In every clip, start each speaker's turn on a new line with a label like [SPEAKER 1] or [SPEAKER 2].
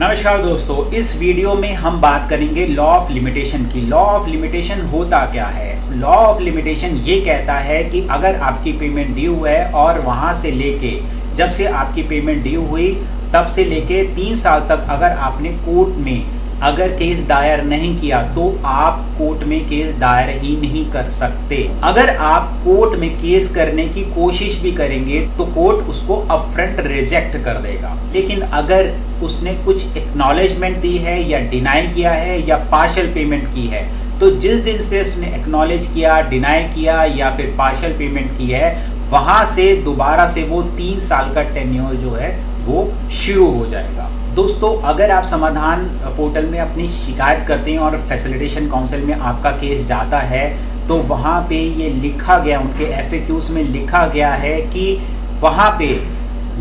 [SPEAKER 1] नमस्कार दोस्तों, इस वीडियो में हम बात करेंगे लॉ ऑफ लिमिटेशन की। लॉ ऑफ लिमिटेशन होता क्या है? लॉ ऑफ लिमिटेशन ये कहता है कि अगर आपकी पेमेंट ड्यू है और वहां से लेके जब से आपकी पेमेंट ड्यू हुई तब से लेके 3 साल तक अगर आपने कोर्ट में अगर केस दायर नहीं किया तो आप कोर्ट में केस दायर ही नहीं कर सकते। अगर आप कोर्ट में केस करने की कोशिश भी करेंगे तो कोर्ट उसको अपफ्रंट रिजेक्ट कर देगा। लेकिन अगर उसने कुछ एक्नॉलेजमेंट दी है या डिनाई किया है या पार्शियल पेमेंट की है, तो जिस दिन से उसने एक्नॉलेज किया, डिनाई किया या फिर पार्शियल पेमेंट की है, वहां से दोबारा से वो 3 साल का टेन्योर जो है वो शुरू हो जाएगा। दोस्तों, अगर आप समाधान पोर्टल में अपनी शिकायत करते हैं और फैसिलिटेशन काउंसिल में आपका केस जाता है तो वहाँ पे ये लिखा गया, उनके FAQs में लिखा गया है कि वहाँ पे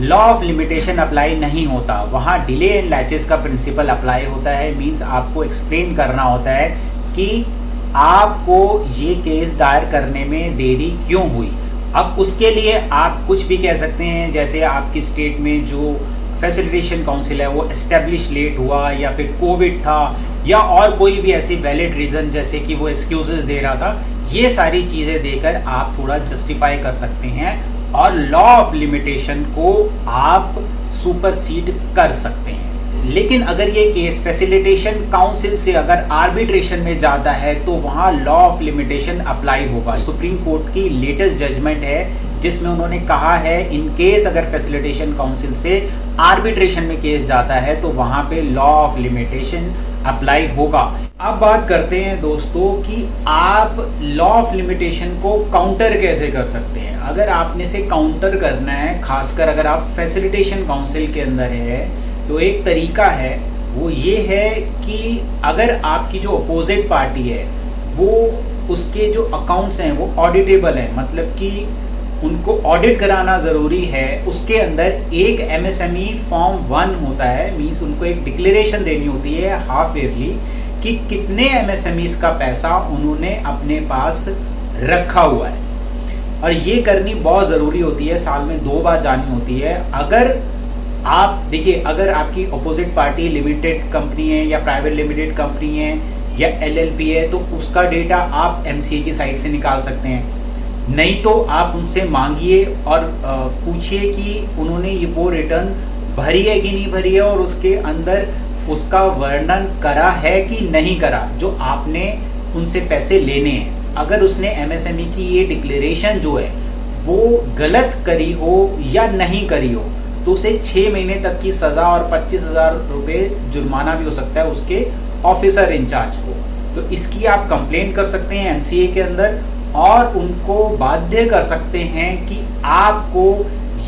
[SPEAKER 1] लॉ ऑफ लिमिटेशन अप्लाई नहीं होता, वहाँ डिले एंड लैचेस का प्रिंसिपल अप्लाई होता है। मीन्स आपको एक्सप्लेन करना होता है कि आपको ये केस दायर करने में देरी क्यों हुई। अब उसके लिए आप कुछ भी कह सकते हैं, जैसे आपकी स्टेट में जो फैसिलिटेशन काउंसिल है वो एस्टेब्लिश लेट हुआ या फिर कोविड था या और कोई भी ऐसी वैलिड रीज़न जैसे कि वो एक्सक्यूजेस दे रहा था। ये सारी चीज़ें देकर आप थोड़ा जस्टिफाई कर सकते हैं और लॉ ऑफ लिमिटेशन को आप सुपरसीड कर सकते हैं। लेकिन अगर ये केस फैसिलिटेशन काउंसिल से अगर आर्बिट्रेशन में जाता है तो वहाँ लॉ ऑफ लिमिटेशन अप्लाई होगा। सुप्रीम कोर्ट की लेटेस्ट जजमेंट है जिसमें उन्होंने कहा है इन केस अगर फैसिलिटेशन काउंसिल से आर्बिट्रेशन में केस जाता है तो वहां पे लॉ ऑफ लिमिटेशन अप्लाई होगा। अब बात करते हैं दोस्तों कि आप लॉ ऑफ लिमिटेशन को काउंटर कैसे कर सकते हैं। अगर आपने से काउंटर करना है, खासकर अगर आप फैसिलिटेशन काउंसिल के अंदर है, तो एक तरीका है वो ये है कि अगर आपकी जो अपोजिट पार्टी है वो उसके जो अकाउंट्स हैं वो ऑडिटेबल हैं, मतलब कि उनको ऑडिट कराना ज़रूरी है, उसके अंदर एक MSME फॉर्म 1 होता है। मीन्स उनको एक डिक्लेरेशन देनी होती है हाफ ईयरली कि कितने MSMEs का पैसा उन्होंने अपने पास रखा हुआ है, और ये करनी बहुत ज़रूरी होती है। साल में 2 बार जानी होती है। अगर आप देखिए, अगर आपकी अपोजिट पार्टी लिमिटेड कंपनी है या प्राइवेट लिमिटेड कंपनी है या LLP है तो उसका डेटा आप MCA की साइट से निकाल सकते हैं। नहीं तो आप उनसे मांगिए और पूछिए कि उन्होंने ये वो रिटर्न भरी है कि नहीं भरी है और उसके अंदर उसका वर्णन करा है कि नहीं करा जो आपने उनसे पैसे लेने हैं। अगर उसने MSME की ये डिक्लेरेशन जो है वो गलत करी हो या नहीं करी हो तो उसे 6 महीने तक की सज़ा और 25,000 रुपये जुर्माना भी हो सकता है उसके ऑफिसर इंचार्ज को। तो इसकी आप कंप्लेंट कर सकते हैं MCA के अंदर और उनको बाध्य कर सकते हैं कि आपको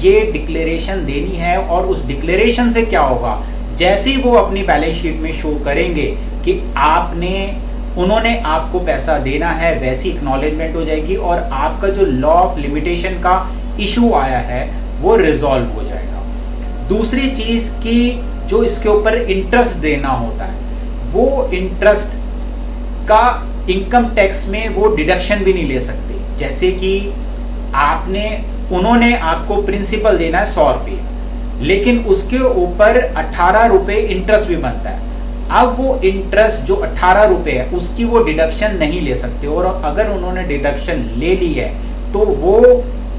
[SPEAKER 1] ये डिक्लेरेशन देनी है। और उस डिक्लेरेशन से क्या होगा, जैसे ही वो अपनी बैलेंस शीट में शो करेंगे कि उन्होंने आपको पैसा देना है, वैसी एक्नॉलेजमेंट हो जाएगी और आपका जो लॉ ऑफ लिमिटेशन का इशू आया है वो रिजॉल्व हो जाएगा। दूसरी चीज कि जो इसके ऊपर इंटरेस्ट देना होता है वो इंटरेस्ट का इनकम टैक्स में वो डिडक्शन भी नहीं ले सकते। जैसे कि उन्होंने आपको प्रिंसिपल देना है 100 रुपये, लेकिन उसके ऊपर 18 रुपये इंटरेस्ट भी बनता है। अब वो इंटरेस्ट जो 18 रुपये है उसकी वो डिडक्शन नहीं ले सकते, और अगर उन्होंने डिडक्शन ले ली है तो वो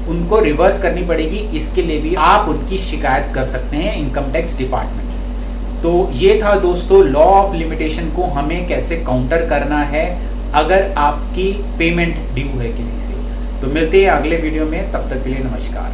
[SPEAKER 1] उनको रिवर्स करनी पड़ेगी। इसके लिए भी आप उनकी शिकायत कर सकते हैं इनकम टैक्स डिपार्टमेंट। तो ये था दोस्तों लॉ ऑफ लिमिटेशन को हमें कैसे काउंटर करना है अगर आपकी पेमेंट ड्यू है किसी से। तो मिलते हैं अगले वीडियो में, तब तक के लिए नमस्कार।